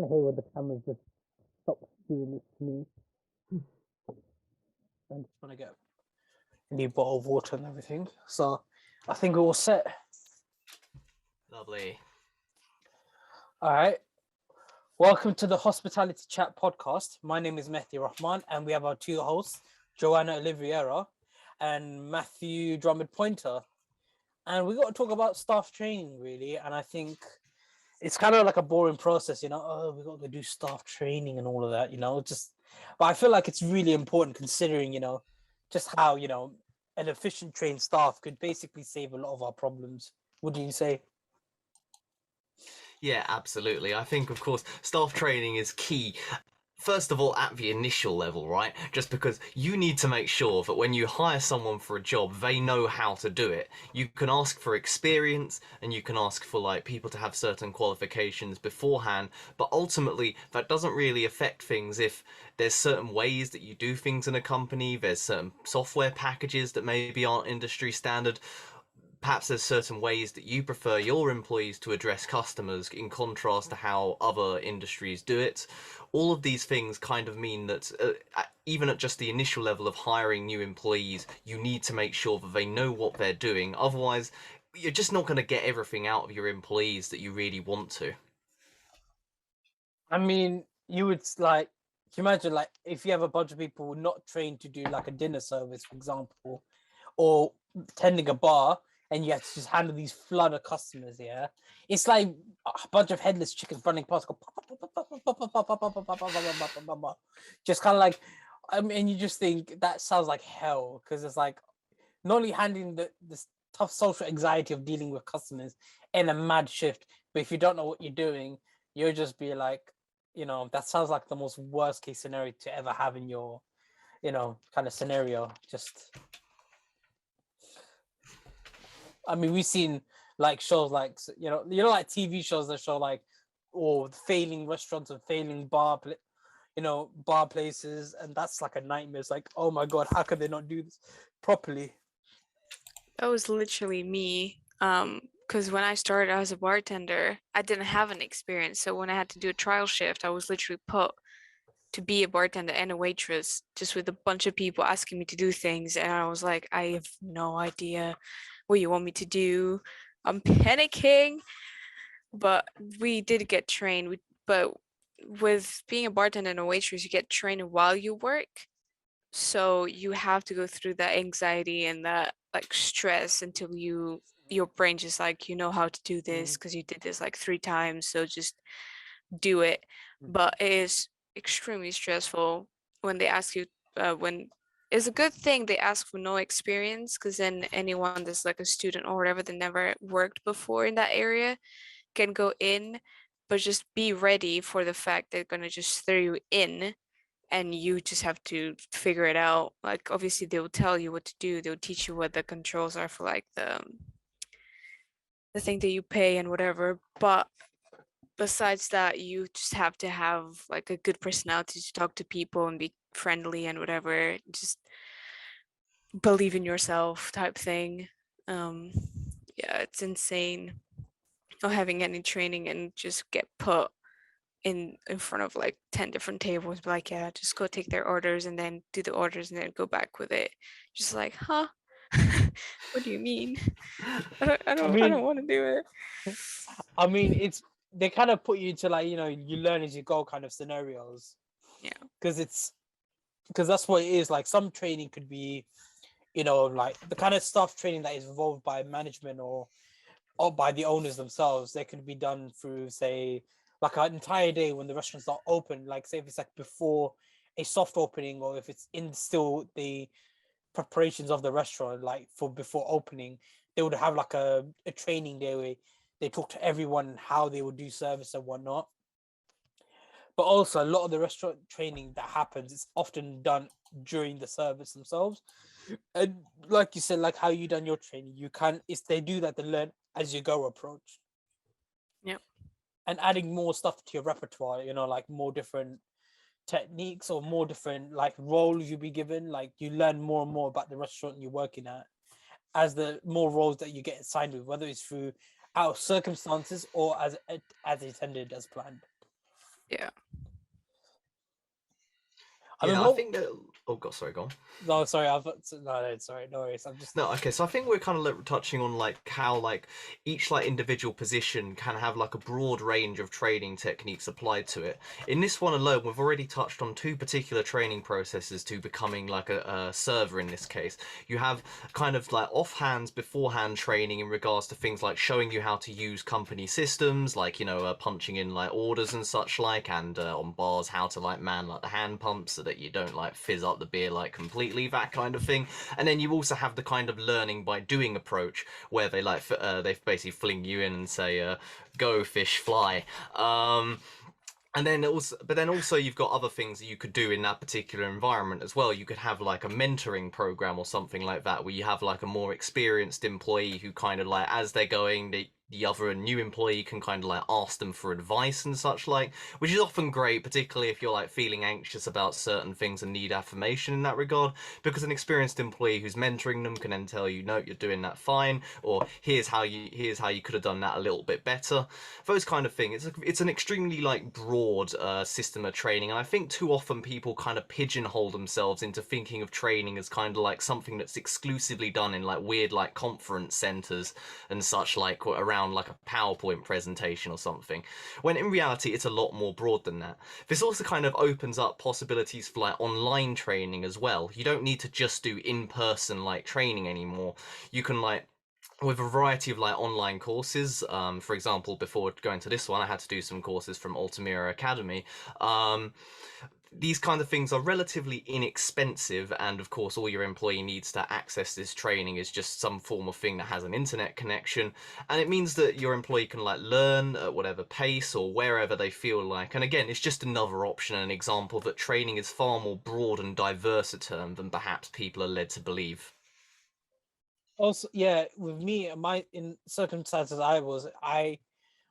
kind of hate when the cameras just stop doing this to me. I just want to get a new bottle of water and everything. So I think we're all set. Lovely. All right. Welcome to the Hospitality Chat podcast. My name is Mehdi Rahman, and we have our two hosts, Joana Oliveira and Matthew Drummond-Poynter. And we got to talk about staff training, really. And I think it's kind of like a boring process, you know. Oh, we got to do staff training and all of that, you know. But I feel like it's really important considering, you know, just how, you know, an efficient trained staff could basically save a lot of our problems. What do you say? Yeah, absolutely. I think, of course, staff training is key. First of all, at the initial level, right? Just because you need to make sure that when you hire someone for a job, they know how to do it. You can ask for experience and you can ask for like people to have certain qualifications beforehand, but ultimately that doesn't really affect things if there's certain ways that you do things in a company, there's certain software packages that maybe aren't industry standard. Perhaps there's certain ways that you prefer your employees to address customers in contrast to how other industries do it. All of these things kind of mean that even at just the initial level of hiring new employees, you need to make sure that they know what they're doing. Otherwise, you're just not going to get everything out of your employees that you really want to. I mean, you would like, can you imagine like if you have a bunch of people not trained to do like a dinner service, for example, or tending a bar, and you have to just handle these flood of customers, yeah? It's like a bunch of headless chickens running past, just kind of like, I mean, you just think that sounds like hell because it's like not only handling this tough social anxiety of dealing with customers in a mad shift, but if you don't know what you're doing, you'll just be like, you know, that sounds like the most worst case scenario to ever have in your, you know, kind of scenario. Just, I mean, we've seen like shows like, you know, like TV shows that show like, or failing restaurants and failing you know, bar places, and that's like a nightmare. It's like, oh my god, how could they not do this properly? That was literally me. Because when I started as a bartender, I didn't have an experience. So when I had to do a trial shift, I was literally put to be a bartender and a waitress, just with a bunch of people asking me to do things. And I was like, I have no idea what you want me to do. I'm panicking. But we did get trained. But with being a bartender and a waitress, you get trained while you work. So you have to go through that anxiety and that like stress until your brain just like, you know how to do this because you did this like 3 times, so just do it. But it is extremely stressful when they ask you when it's a good thing they ask for no experience, because then anyone that's like a student or whatever that never worked before in that area can go in, but just be ready for the fact they're gonna just throw you in and you just have to figure it out. Like obviously they'll tell you what to do, they'll teach you what the controls are for like the thing that you pay and whatever, but besides that you just have to have like a good personality to talk to people and be friendly and whatever, just believe in yourself type thing. Yeah, it's insane not having any training and just get put in front of like 10 different tables, but like, yeah, just go take their orders and then do the orders and then go back with it. Just like, huh? What do you mean? I don't want to do it. I mean, they kind of put you into like, you know, you learn as you go kind of scenarios. Yeah. Because that's what it is. Like some training could be, you know, like the kind of staff training that is involved by management or by the owners themselves. They could be done through, say, like an entire day when the restaurant's not open. Like say if it's like before a soft opening, or if it's in still the preparations of the restaurant, like for before opening, they would have like a training day where they talk to everyone how they would do service and whatnot. But also a lot of the restaurant training that happens is often done during the service themselves. And like you said, like how you done your training, you can, if they do that, they learn as you go approach. Yeah. And adding more stuff to your repertoire, you know, like more different techniques or more different like roles you'll be given. Like you learn more and more about the restaurant you're working at as the more roles that you get assigned with, whether it's through out of circumstances or as intended, as planned. Yeah. I mean, Yeah, I think that. Oh God, sorry, go on. no, sorry, no, sorry, no worries. I'm just No, okay, so I think we're kind of touching on like how like each like individual position can have like a broad range of training techniques applied to it. In this one alone, we've already touched on two particular training processes to becoming like a server in this case. You have kind of like offhand, beforehand training in regards to things like showing you how to use company systems, like, you know, punching in like orders and such like, and on bars how to like man like the hand pumps so that you don't like fizz up the beer like completely, that kind of thing. And then you also have the kind of learning by doing approach where they like they basically fling you in and say go fish fly. And then also, but then also you've got other things that you could do in that particular environment as well. You could have like a mentoring program or something like that, where you have like a more experienced employee who kind of like, as they're going, the other new employee can kind of like ask them for advice and such like, which is often great, particularly if you're like feeling anxious about certain things and need affirmation in that regard, because an experienced employee who's mentoring them can then tell you, no, you're doing that fine, or here's how you could have done that a little bit better. Those kind of things. It's an extremely like broad system of training, and I think too often people kind of pigeonhole themselves into thinking of training as kind of like something that's exclusively done in like weird like conference centers and such like around like a PowerPoint presentation or something, when in reality it's a lot more broad than that. This also kind of opens up possibilities for like online training as well. You don't need to just do in-person like training anymore. You can like, with a variety of like online courses. For example, before going to this one, I had to do some courses from Altamira Academy. Um, these kind of things are relatively inexpensive, and of course all your employee needs to access this training is just some form of thing that has an internet connection, and it means that your employee can like learn at whatever pace or wherever they feel like. And again, it's just another option and an example that training is far more broad and diverse a term than perhaps people are led to believe. also, yeah, with me, my in circumstances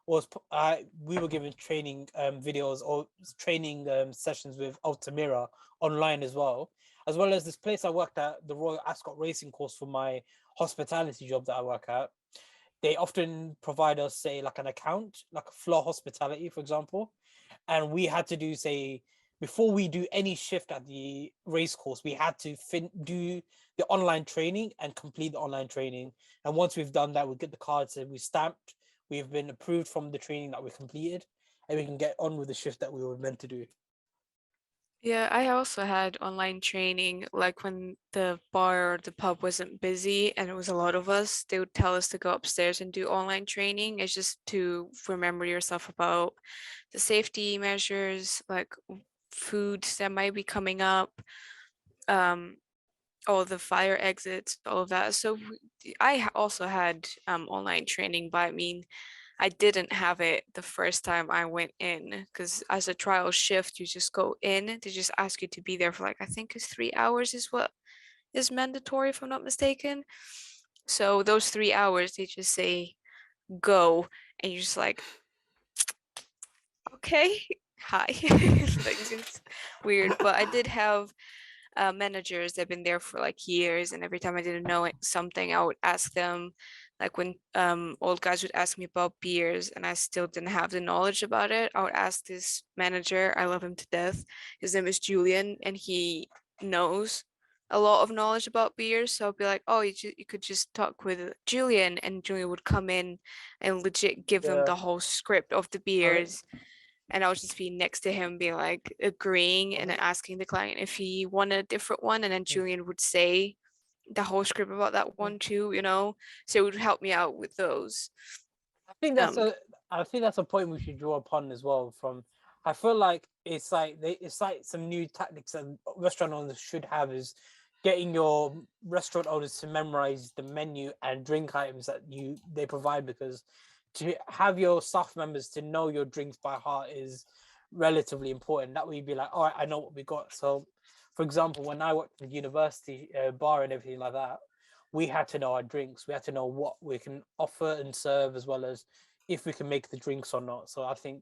we were given training videos or training sessions with Altamira online as well as this place I worked at, the Royal Ascot Racing Course, for my hospitality job that I work at. They often provide us, say, like an account, like floor hospitality, for example, and we had to do, say, before we do any shift at the race course, we had to do the online training and complete the online training. And once we've done that, we get the cards and we stamped. We've been approved from the training that we completed, and we can get on with the shift that we were meant to do. Yeah, I also had online training, like when the bar or the pub wasn't busy and it was a lot of us, they would tell us to go upstairs and do online training. It's just to remember yourself about the safety measures, like foods that might be coming up, um, all the fire exits, all of that. So I also had online training, but I mean, I didn't have it the first time I went in, because as a trial shift, you just go in. They just ask you to be there for like, I think it's 3 hours is what is mandatory, if I'm not mistaken. So those 3 hours, they just say go, and you're just like, okay, hi. Like it's weird, but I did have managers that have been there for like years, and every time I didn't know something, I would ask them. Like when old guys would ask me about beers and I still didn't have the knowledge about it, I would ask this manager. I love him to death. His name is Julian, and he knows a lot of knowledge about beers. So I'd be like, oh, you could just talk with Julian, and Julian would come in and legit give them Yeah, the whole script of the I mean, beers, and I would just be next to him, being like agreeing I and then think, asking the client if he wanted a different one, and then Julian would say the whole script about that one too, you know. So it would help me out with those. I think that's Um, a I think that's a point we should draw upon as well. From I feel like it's like some new tactics that restaurant owners should have, is getting your restaurant owners to memorize the menu and drink items that they provide, because to have your staff members to know your drinks by heart is relatively important. That way you'd be like, all right, I know what we got. So, for example, when I worked at the university bar and everything like that, we had to know our drinks. We had to know what we can offer and serve, as well as if we can make the drinks or not. So I think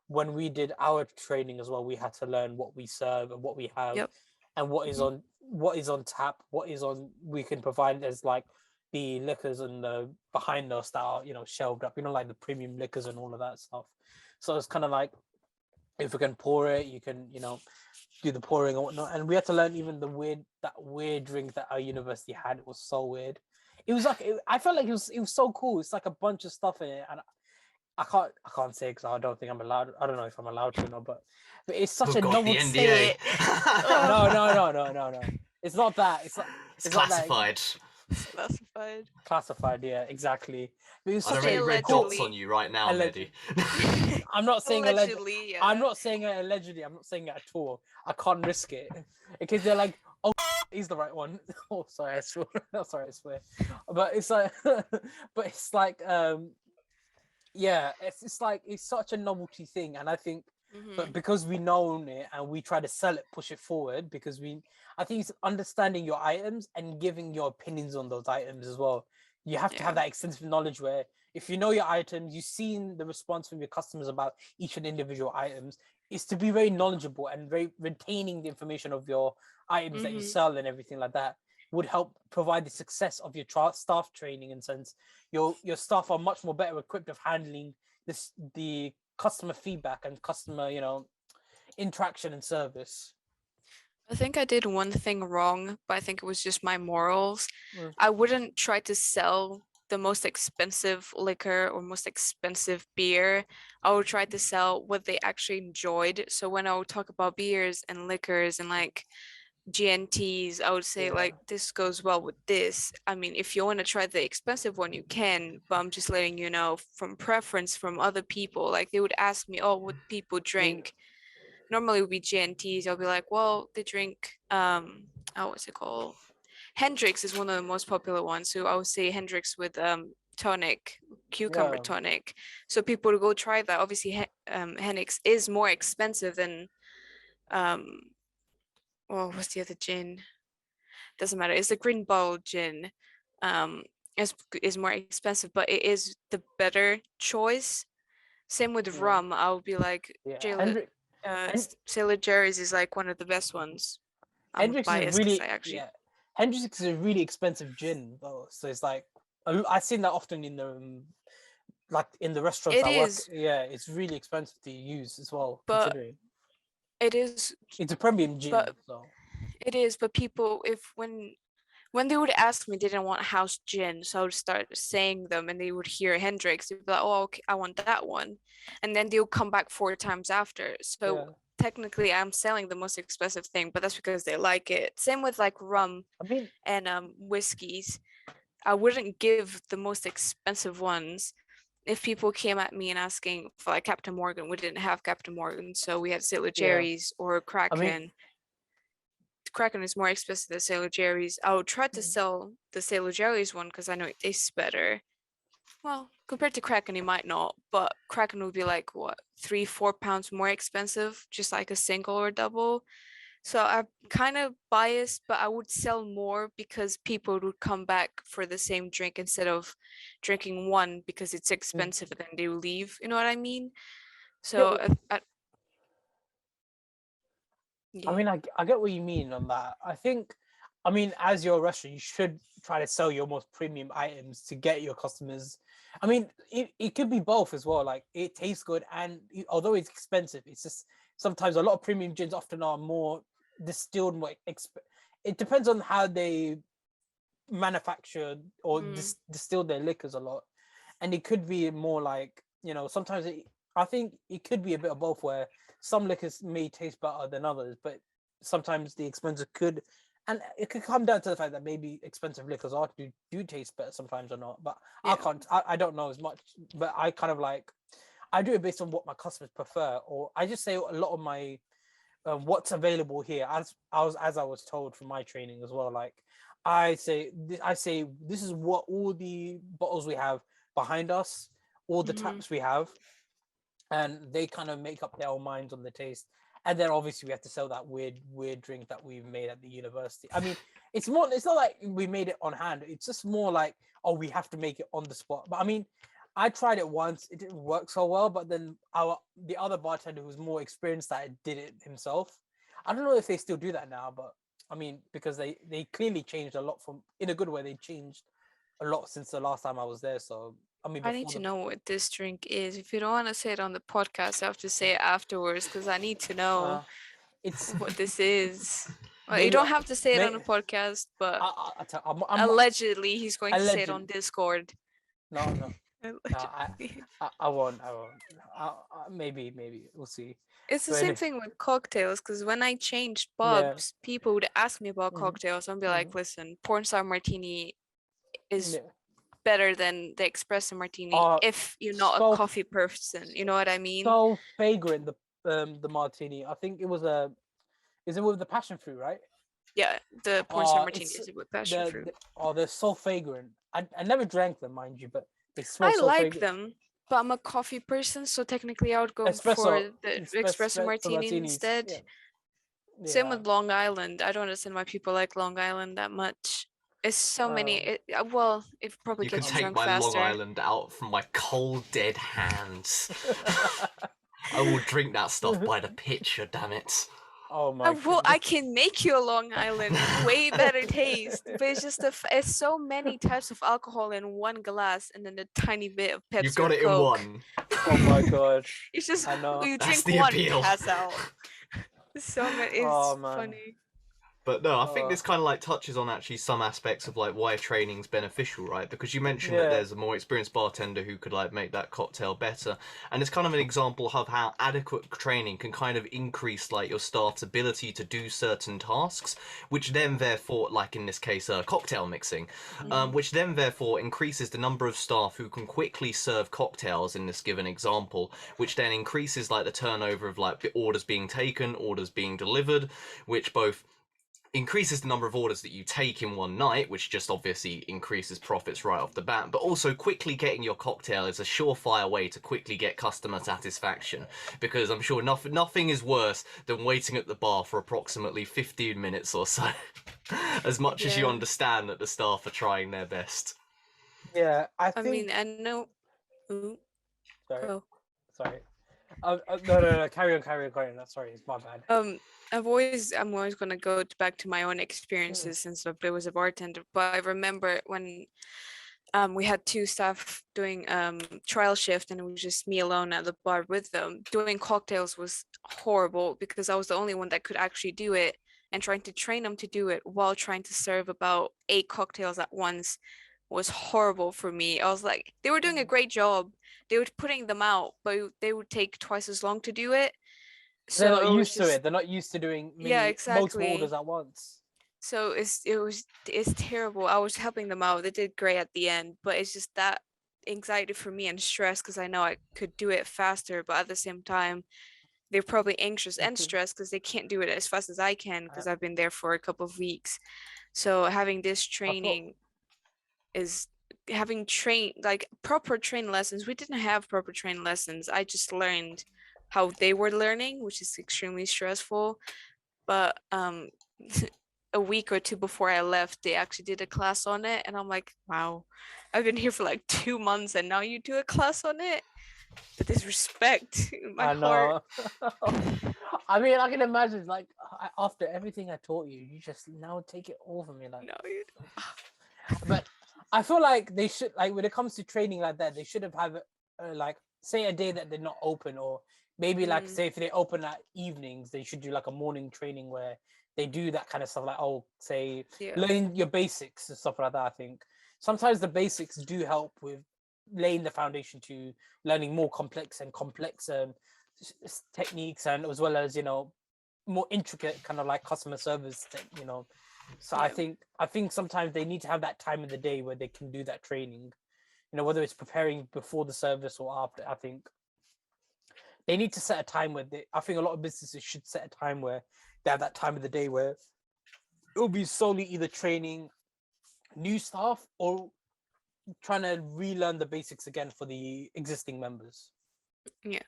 when we did our training as well, we had to learn what we serve and what we have, yep. and what is on tap, what is on we can provide as like the liquors and the behind us that are, shelved up, like the premium liquors and all of that stuff. So it's kind of like if we can pour it, you can, do the pouring and whatnot. And we had to learn even that weird drink that our university had. It was so weird. It was like I felt like it was so cool. It's like a bunch of stuff in it, and I can't say because I don't think I'm allowed. I don't know if I'm allowed to or not, but it's such We've a got the novel. Say it. NDA. No. It's not that. It's It's not that classified. Classified. classified. Yeah, exactly. But it was Are there such any a red cool. dots on you right now, Alleged. Mehdi? I'm not saying alleged. Allegedly, yeah. I'm not saying it allegedly. I'm not saying it at all. I can't risk it in case they're like, "Oh, he's the right one." Oh, sorry, I swear. Sorry, I swear. But it's like, yeah, it's like it's such a novelty thing, and I think, but Mhm. because we know it and we try to sell it, push it forward, because I think it's understanding your items and giving your opinions on those items as well. You have to have Yeah. that extensive knowledge where if you know your items, you've seen the response from your customers about each and individual items, is to be very knowledgeable and very retaining the information of your items that you Mhm. sell and everything like that would help provide the success of your staff training. And since your staff are much more better equipped of handling the customer feedback and customer interaction and service. I think I did one thing wrong, but I think it was just my morals. Mm. I wouldn't try to sell the most expensive liquor or most expensive beer. I would try to sell what they actually enjoyed. So when I would talk about beers and liquors and like GNTs, I would say Yeah. like this goes well with this. I mean, if you want to try the expensive one, you can, but I'm just letting you know from preference from other people. Like they would ask me, oh, what people drink. Normally it would be GNTs. I'll be like, well, they drink oh, what's it called? Hendrix is one of the most popular ones. So I would say Hendrix with tonic, cucumber Yeah. tonic. So people would go try that. Obviously, Hendrix is more expensive than um well, what's the other gin? Doesn't matter. It's the green bottle gin. Um, is more expensive, but it is the better choice. Same with Yeah. rum. I would be like, Yeah. Jayla, Hen- Sailor Jerry's is like one of the best ones. I'm Hendrix is biased because I really actually yeah. Hendrix is a really expensive gin though, so it's like I've seen that often in the like in the restaurants it I work. is, Yeah, it's really expensive to use as well, but considering it is, it's a premium gin. but So it is, but people, if when they would ask me, they didn't want house gin, so I would start saying them, and they would hear Hendrix. They'd be like, "Oh, okay, I want that one," and then they'll come back 4 times after. So yeah, technically, I'm selling the most expensive thing, but that's because they like it. Same with like rum I mean, and whiskeys. I wouldn't give the most expensive ones. If people came at me and asking for like Captain Morgan, we didn't have Captain Morgan, so we had Sailor yeah, Jerry's or I mean, Kraken. Kraken is more expensive than Sailor Jerry's. I would try to sell the Sailor Jerry's one because I know it tastes better. Well, compared to Kraken, it might not, but Kraken would be like what, 3, 4 pounds more expensive, just like a single or double. So I'm kind of biased, but I would sell more because people would come back for the same drink instead of drinking one because it's mm, expensive and then they will leave. You know what I mean? get So what, yeah. I mean, I get what you mean on that. I think, I mean, as your restaurant, you should try to sell your most premium items to get your customers. I mean, it could be both as well. Like it tastes good, and although it's expensive, it's just sometimes a lot of premium gins often are more distilled, it depends on how they manufacture or Mm, distill their liquors a lot, and it could be more like sometimes I think it could be a bit of both where some liquors may taste better than others, but sometimes the expensive could, and it could come down to the fact that maybe expensive liquors do taste better sometimes or not. But yeah. I don't know as much, but I kind of like I do it based on what my customers prefer, or I just say a lot of my what's available here as I was told from my training as well. Like I say this is what all the bottles we have behind us, all the Hmm. taps we have, and they kind of make up their own minds on the taste. And then obviously we have to sell that weird drink that we've made at the university. I mean, it's not like we made it on hand. It's just more like, oh, we have to make it on the spot. But I mean, I tried it once, it didn't work so well, but then the other bartender who was more experienced that did it himself. I don't know if they still do that now, but I mean, because they clearly changed a lot from in a good way, they changed a lot since the last time I was there. So I mean, I need before to the know what this drink is. If you don't want to say it on the podcast, I have to say it afterwards because I need to know it's what this is. Well, you maybe don't have to say it on the may, podcast, but I'm allegedly he's going to say it on allegedly. Discord. No, no, no. Allegedly. I won't. I won't. Maybe, we'll see. It's the But same thing with cocktails because when I changed yeah. pubs, people would ask me about Mhm, cocktails. I'd be like, mhm. listen, porn star martini is Yeah. better than the espresso martini Uh, if you're not a so coffee person. You know what I mean? so fragrant, the martini. I think it was is it with the passion fruit, right? Yeah, the porn star martini It's is with passion fruit. they're so fragrant. I never drank them, mind you, but they smell I so like fragrant. them, but I'm a coffee person, so technically I would go for Espresso, the espresso martini martinis. instead. Yeah, Same yeah. with Long Island. I don't understand why people like Long Island that much. It's so many. Um, Well, it probably You can gets you um, take drunk my Long faster. Island out from my cold, dead hands. I will drink that stuff by the pitcher, damn it. oh my Well, I goodness. can make you a Long Island, way better taste. But it's just it's so many types of alcohol in one glass, and then a tiny bit of You've Pepsi got or it in Coke. one. Oh my god. It's just I know. you That's drink the one, appeal. pass out. So many. Oh It's man. funny. But no, I think Oh this kind of like touches on actually some aspects of like why training's beneficial, right? Because you mentioned that yeah. there's a more experienced bartender who could like make that cocktail better, and it's kind of an example of how adequate training can kind of increase like your staff's ability to do certain tasks, which then therefore, like in this case, cocktail mixing, Mhm. which then therefore increases the number of staff who can quickly serve cocktails in this given example, which then increases like the turnover of like orders being taken, orders being delivered, which both increases the number of orders that you take in one night, which just obviously increases profits right off the bat, but also quickly getting your cocktail is a surefire way to quickly get customer satisfaction, because I'm sure nothing is worse than waiting at the bar for approximately 15 minutes or so, as much as you Yeah. understand that the staff are trying their best. Yeah. I I think. mean, I know. Ooh, Sorry. go. Sorry. No. Carry on. Sorry, it's my bad. I'm always gonna go back to my own Mm, experiences since I was a bartender. But I remember when we had two staff doing trial shift and it was just me alone at the bar with them. Doing cocktails was horrible because I was the only one that could actually do it, and trying to train them to do it while trying to serve about 8 cocktails at once was horrible for me. I was like, they were doing a mm. great job. They were putting them out, but they would take twice as long to do it. They're So not it was used to just it. They're not used to doing yeah, multiple orders exactly. at once. So it's terrible. I was helping them out. They did great at the end, but it's just that anxiety for me and stress because I know I could do it faster, but at the same time, they're probably anxious and Okay. stressed because they can't do it as fast as I can I, because I've been there for a couple of weeks. So having this I thought. training is having train like proper train lessons. We didn't have proper train lessons. I just learned how they were learning, which is extremely stressful. But a week or two before I left, they actually did a class on it, and I'm like, wow, I've been here for like 2 months, and now you do a class on it. The disrespect in my I heart. know. I mean, I can imagine, like, after everything I taught you, you just now take it all from me, like. No, you But I feel like they should, like, when it comes to training like that, they should have like, say a day that they're not open, or maybe like, mm, say if they open at evenings, they should do like a morning training where they do that kind of stuff, like, oh, say yeah, learning your basics and stuff like that. I think sometimes the basics do help with laying the foundation to learning more complex techniques, and as well as more intricate kind of like customer service so yeah, I think sometimes they need to have that time of the day where they can do that training, whether it's preparing before the service or after. I think they need to set a time where I think a lot of businesses should set a time where they have that time of the day where it'll be solely either training new staff or trying to relearn the basics again for the existing members. yeah,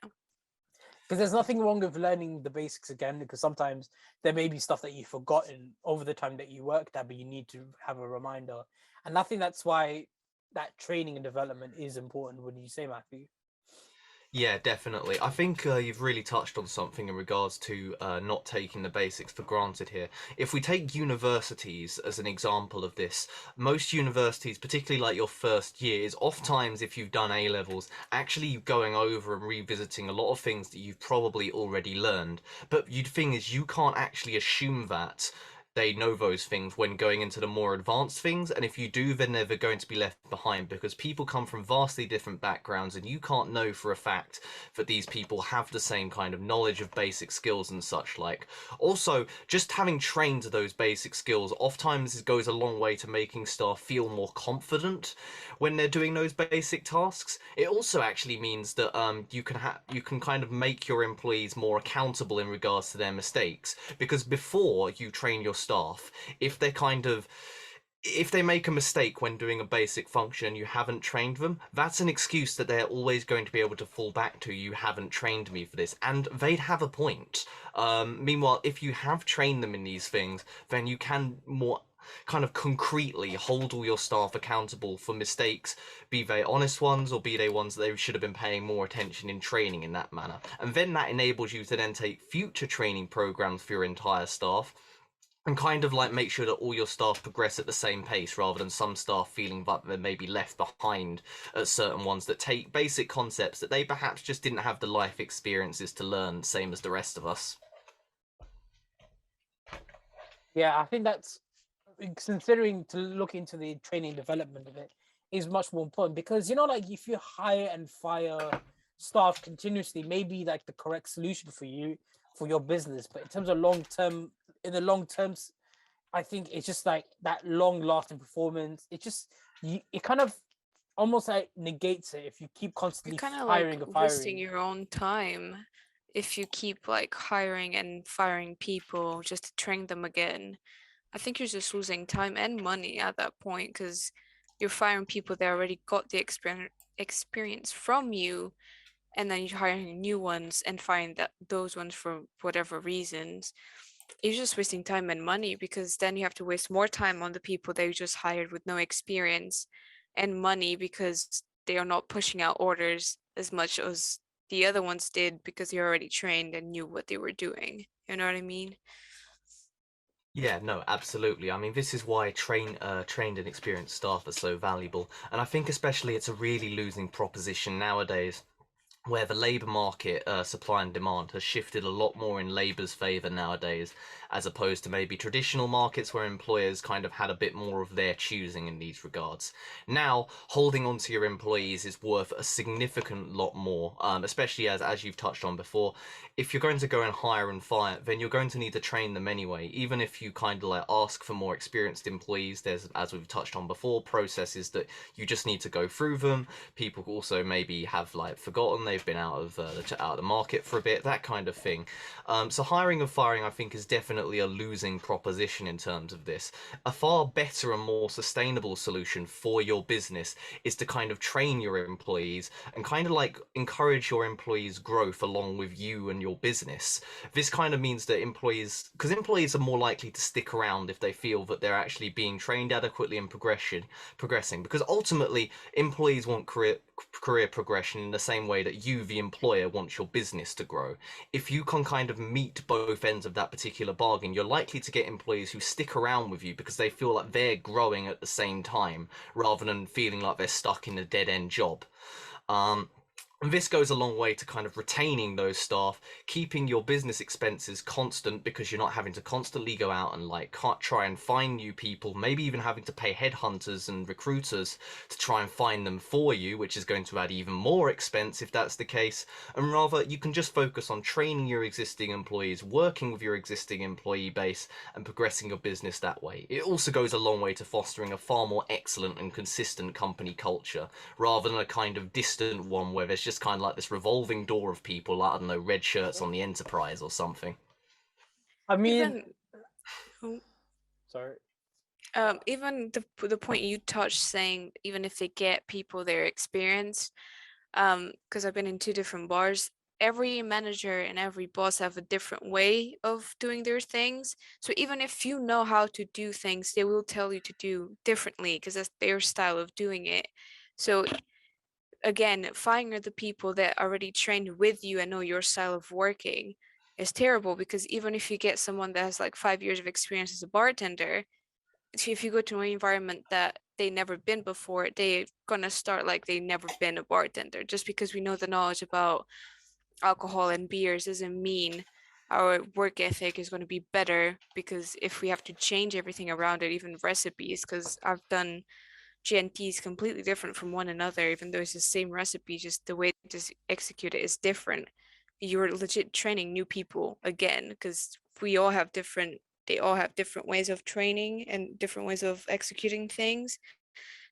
Because there's nothing wrong with learning the basics again, because sometimes there may be stuff that you've forgotten over the time that you worked at, but you need to have a reminder. And I think that's why that training and development is important. Would you say, Matthew? Yeah, definitely. I think you've really touched on something in regards to not taking the basics for granted here. If we take universities as an example of this, most universities, particularly like your first year, is oftentimes, if you've done A levels, actually going over and revisiting a lot of things that you've probably already learned. But the thing is, you can't actually assume that they know those things when going into the more advanced things, and if you do, then they're going to be left behind because people come from vastly different backgrounds, and you can't know for a fact that these people have the same kind of knowledge of basic skills and such like. Also, just having trained those basic skills oftentimes goes a long way to making staff feel more confident when they're doing those basic tasks. It also actually means that you can kind of make your employees more accountable in regards to their mistakes, because before you train your staff, if they're kind of if they make a mistake when doing a basic function and you haven't trained them, that's an excuse that they're always going to be able to fall back to. You haven't trained me for this, and they'd have a point. Meanwhile, if you have trained them in these things, then you can more kind of concretely hold all your staff accountable for mistakes, be they honest ones or be they ones that they should have been paying more attention in training in that manner. And then that enables you to then take future training programs for your entire staff and kind of like make sure that all your staff progress at the same pace rather than some staff feeling that they may be left behind at certain ones that take basic concepts that they perhaps just didn't have the life experiences to learn, same as the rest of us. Yeah, I think that's considering to look into the training development of it is much more important because like if you hire and fire staff continuously, maybe like the correct solution for you for your business, but in terms of long term, in the long terms, I think it's just like that long lasting performance. It just it kind of almost like negates it if you keep You're constantly kind of like hiring and wasting firing. your own time if you keep like hiring and firing people just to train them again. I think you're just losing time and money at that point because you're firing people that already got the experience from you, and then you're hiring new ones and firing those ones for whatever reasons. You're just wasting time and money because then you have to waste more time on the people that you just hired with no experience, and money because they are not pushing out orders as much as the other ones did because you're already trained and knew what they were doing. You know what I mean? Yeah, no, absolutely. I mean, this is why trained and experienced staff are so valuable, and I think especially it's a really losing proposition nowadays, where the labour market, supply and demand, has shifted a lot more in labour's favour nowadays, as opposed to maybe traditional markets where employers kind of had a bit more of their choosing in these regards. Now, holding on to your employees is worth a significant lot more, especially as you've touched on before. If you're going to go and hire and fire, then you're going to need to train them anyway. Even if you kind of like ask for more experienced employees, there's, as we've touched on before, processes that you just need to go through them. People also maybe have like forgotten they've been out of the market for a bit, that kind of thing. So hiring and firing, I think, is definitely a losing proposition in terms of this. A far better and more sustainable solution for your business is to kind of train your employees and kind of like encourage your employees' growth along with you and your business. This kind of means that because employees are more likely to stick around if they feel that they're actually being trained adequately and progressing. Because ultimately, employees want career progression in the same way that you, the employer, want your business to grow. If you can kind of meet both ends of that particular bargain, you're likely to get employees who stick around with you because they feel like they're growing at the same time rather than feeling like they're stuck in a dead end job. Um, and this goes a long way to kind of retaining those staff, keeping your business expenses constant because you're not having to constantly go out and like try and find new people, maybe even having to pay headhunters and recruiters to try and find them for you, which is going to add even more expense if that's the case. And rather, you can just focus on training your existing employees, working with your existing employee base, and progressing your business that way. It also goes a long way to fostering a far more excellent and consistent company culture rather than a kind of distant one where there's just kind of like this revolving door of people, like, I don't know, red shirts on the Enterprise or something. I mean, Even oh, sorry. even the point you touched, saying even if they get people their experience, because I've been in two different bars. Every manager and every boss have a different way of doing their things. So even if you know how to do things, they will tell you to do differently because that's their style of doing it. So again, fire the people that already trained with you and know your style of working is terrible, because even if you get someone that has like 5 years of experience as a bartender, if you go to an environment that they never been before, they're gonna start like they never been a bartender. Just because we know the knowledge about alcohol and beers doesn't mean our work ethic is going to be better, because if we have to change everything around it, even recipes, because I've done GNTs completely different from one another, even though it's the same recipe, just the way to execute it is different. You're legit training new people again, because they all have different ways of training and different ways of executing things.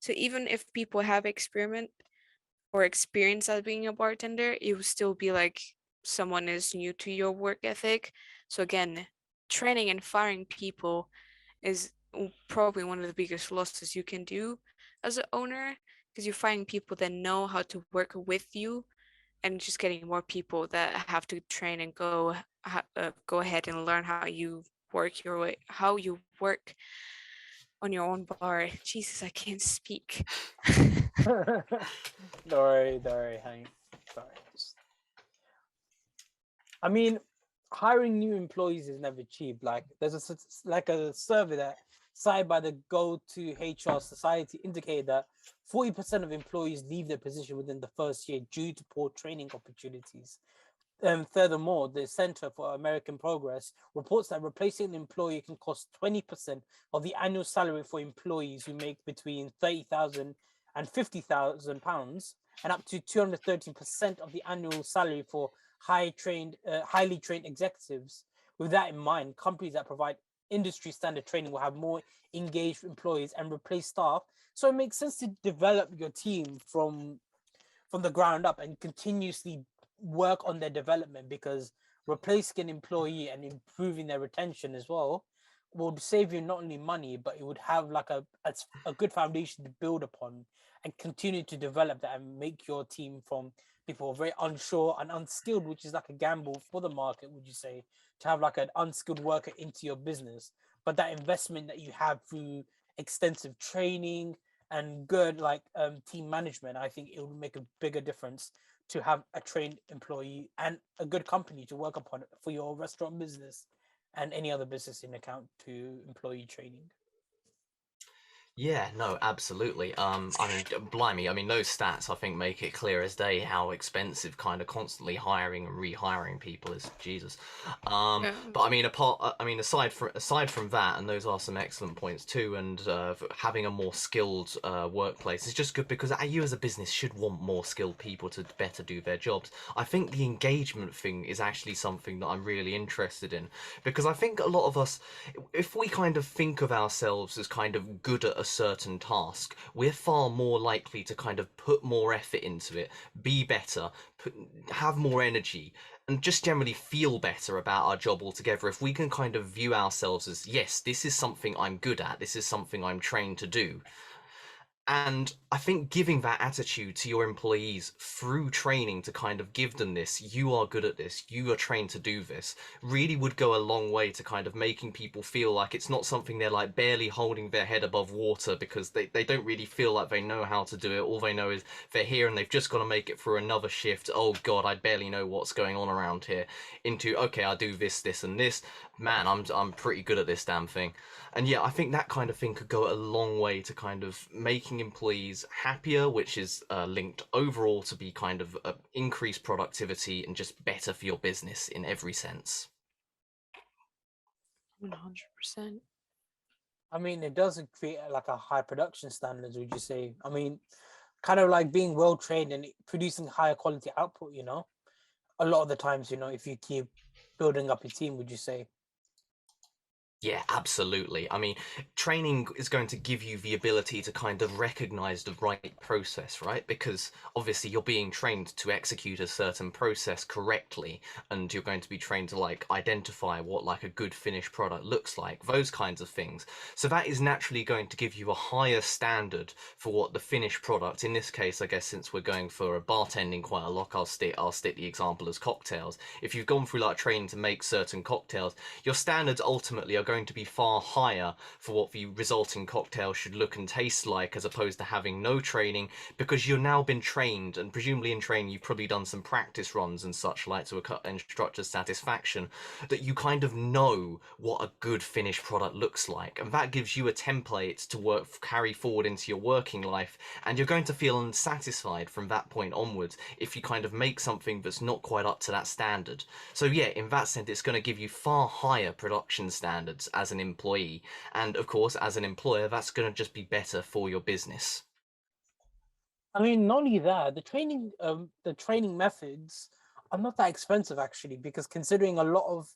So even if people have experiment or experience as being a bartender, it will still be like someone is new to your work ethic. So again, training and firing people is probably one of the biggest losses you can do as an owner, because you're finding people that know how to work with you, and just getting more people that have to train and go ahead and learn how you work on your own bar. Jesus, I can't speak. Don't worry, Hank. Sorry. I mean, hiring new employees is never cheap. Like, there's a survey that cited by the Go to HR Society indicated that 40% of employees leave their position within the first year due to poor training opportunities. Furthermore, the Center for American Progress reports that replacing an employee can cost 20% of the annual salary for employees who make between £30,000 and £50,000, and up to 230% of the annual salary for highly trained executives. With that in mind, companies that provide industry standard training will have more engaged employees and replace staff. So it makes sense to develop your team from the ground up and continuously work on their development, because replacing an employee and improving their retention as well would save you not only money, but it would have like a good foundation to build upon and continue to develop that and make your team from people very unsure and unskilled, which is like a gamble for the market, would you say, to have like an unskilled worker into your business. But that investment that you have through extensive training and good team management, I think it would make a bigger difference to have a trained employee and a good company to work upon for your restaurant business and any other business in account to employee training. Yeah, no, absolutely. I mean, blimey, I mean, those stats I think make it clear as day how expensive kind of constantly hiring and rehiring people is. Jesus. Yeah. But I mean, aside from that, and those are some excellent points too. And having a more skilled workplace is just good, because you as a business should want more skilled people to better do their jobs. I think the engagement thing is actually something that I'm really interested in, because I think a lot of us, if we kind of think of ourselves as kind of good at a certain task, we're far more likely to kind of put more effort into it, be better, have more energy, and just generally feel better about our job altogether if we can kind of view ourselves as, yes, this is something I'm good at, this is something I'm trained to do. And I think giving that attitude to your employees through training, to kind of give them this, you are good at this, you are trained to do this, really would go a long way to kind of making people feel like it's not something they're like barely holding their head above water, because they don't really feel like they know how to do it. All they know is they're here and they've just got to make it through another shift. Oh God, I barely know what's going on around here. Into, okay, I do this, this and this. Man, I'm pretty good at this damn thing. And yeah, I think that kind of thing could go a long way to kind of making employees happier, which is linked overall to be kind of increased productivity and just better for your business in every sense. 100%. I mean, it does create like a high production standards, would you say? I mean, kind of like being well trained and producing higher quality output, a lot of the times, if you keep building up your team, would you say? Yeah, absolutely. I mean, training is going to give you the ability to kind of recognize the right process, right? Because obviously you're being trained to execute a certain process correctly, and you're going to be trained to like identify what like a good finished product looks like, those kinds of things. So that is naturally going to give you a higher standard for what the finished product, in this case, I guess since we're going for a bartending quite a lot, I'll stick the example as cocktails. If you've gone through like training to make certain cocktails, your standards ultimately are going to be far higher for what the resulting cocktail should look and taste like, as opposed to having no training, because you've now been trained, and presumably in training you've probably done some practice runs and such like to a instructor's satisfaction, that you kind of know what a good finished product looks like, and that gives you a template to carry forward into your working life, and you're going to feel unsatisfied from that point onwards if you kind of make something that's not quite up to that standard. So yeah, in that sense, it's going to give you far higher production standards as an employee, and of course, as an employer, that's going to just be better for your business. I mean, not only that, the training methods are not that expensive actually, because considering a lot of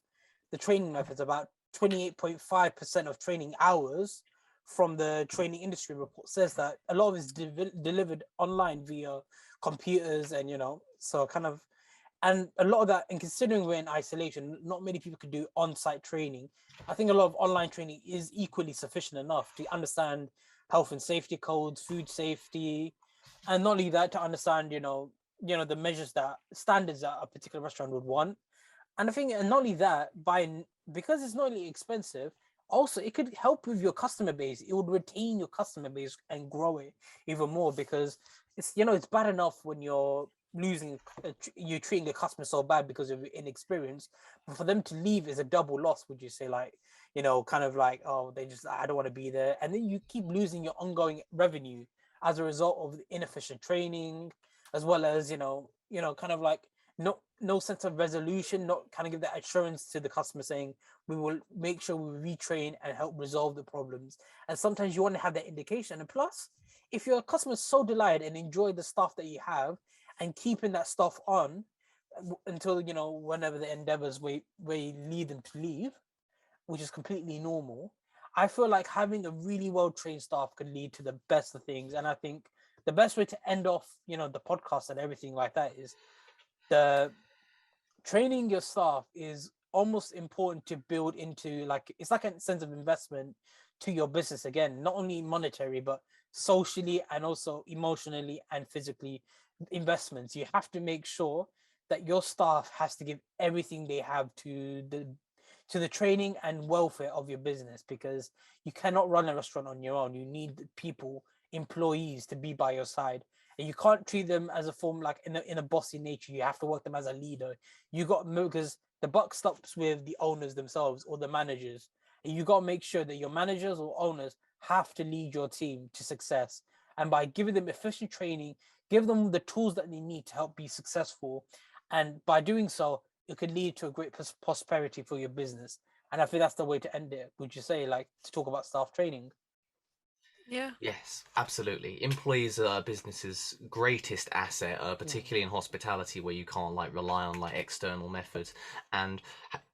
the training methods, about 28.5% of training hours from the training industry report says that a lot of it is delivered online via computers, and so kind of, and a lot of that, and considering we're in isolation, not many people could do on-site training. I think a lot of online training is equally sufficient enough to understand health and safety codes, food safety, and not only that, to understand the measures, that standards that a particular restaurant would want. And I think, and not only that, because it's not only expensive, also it could help with your customer base. It would retain your customer base and grow it even more, because it's bad enough when you're you're treating the customer so bad because of your inexperience, but for them to leave is a double loss. Would you say, like, kind of like, oh, I don't want to be there, and then you keep losing your ongoing revenue as a result of the inefficient training, as well as kind of like no sense of resolution, not kind of give that assurance to the customer saying we will make sure we retrain and help resolve the problems. And sometimes you want to have that indication. And plus, if your customer is so delighted and enjoy the stuff that you have, and keeping that stuff on until whenever the endeavors where you need them to leave, which is completely normal, I feel like having a really well-trained staff could lead to the best of things. And I think the best way to end off, the podcast and everything like that is the training your staff is almost important to build into, like, it's like a sense of investment to your business, again, not only monetary, but socially and also emotionally and physically investments. You have to make sure that your staff has to give everything they have to the training and welfare of your business, because you cannot run a restaurant on your own. You need people, employees, to be by your side, and you can't treat them as a form, like in a bossy nature. You have to work them as a leader. You got, because the buck stops with the owners themselves or the managers, and you got to make sure that your managers or owners have to lead your team to success, and by giving them efficient training, give them the tools that they need to help be successful, and by doing so, it could lead to a great prosperity for your business. And I think that's the way to end it. Would you say, like, to talk about staff training? Yeah. Yes, absolutely. Employees are a business's greatest asset, particularly in hospitality, where you can't rely on external methods. And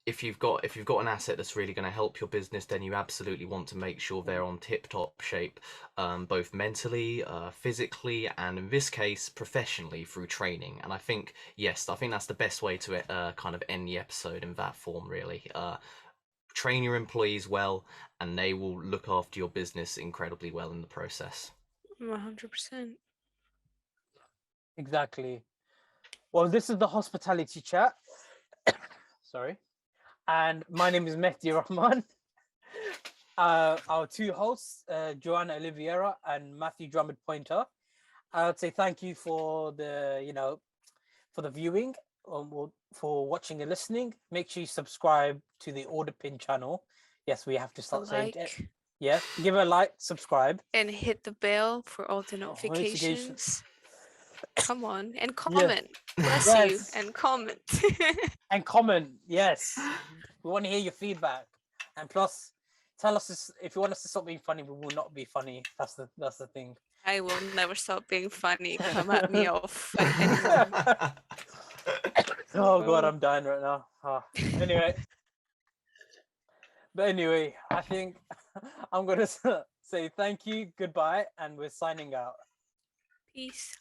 if you've got an asset that's really going to help your business, then you absolutely want to make sure they're on tip-top shape, both mentally, physically, and in this case, professionally, through training. And I think that's the best way to kind of end the episode in that form, really. Train your employees well, and they will look after your business incredibly well in the process. 100%. Exactly. Well, this is the hospitality chat. Sorry. And my name is Mehdi Rahman. Our two hosts, Joana Oliveira and Matthew Drummond-Poynter. I would say thank you for the viewing, for watching and listening. Make sure you subscribe to the OrderPin channel. Yes, we have to start saying it. Yeah, give it a like, subscribe, and hit the bell for all the notifications. Come on, and comment. Bless you, and comment. And comment, yes. We want to hear your feedback. And plus, tell us if you want us to stop being funny, we will not be funny. That's the thing. I will never stop being funny. Come at me, I'll fight anyone. Oh God, I'm dying right now. Anyway, I think I'm gonna say thank you, goodbye, and we're signing out. Peace.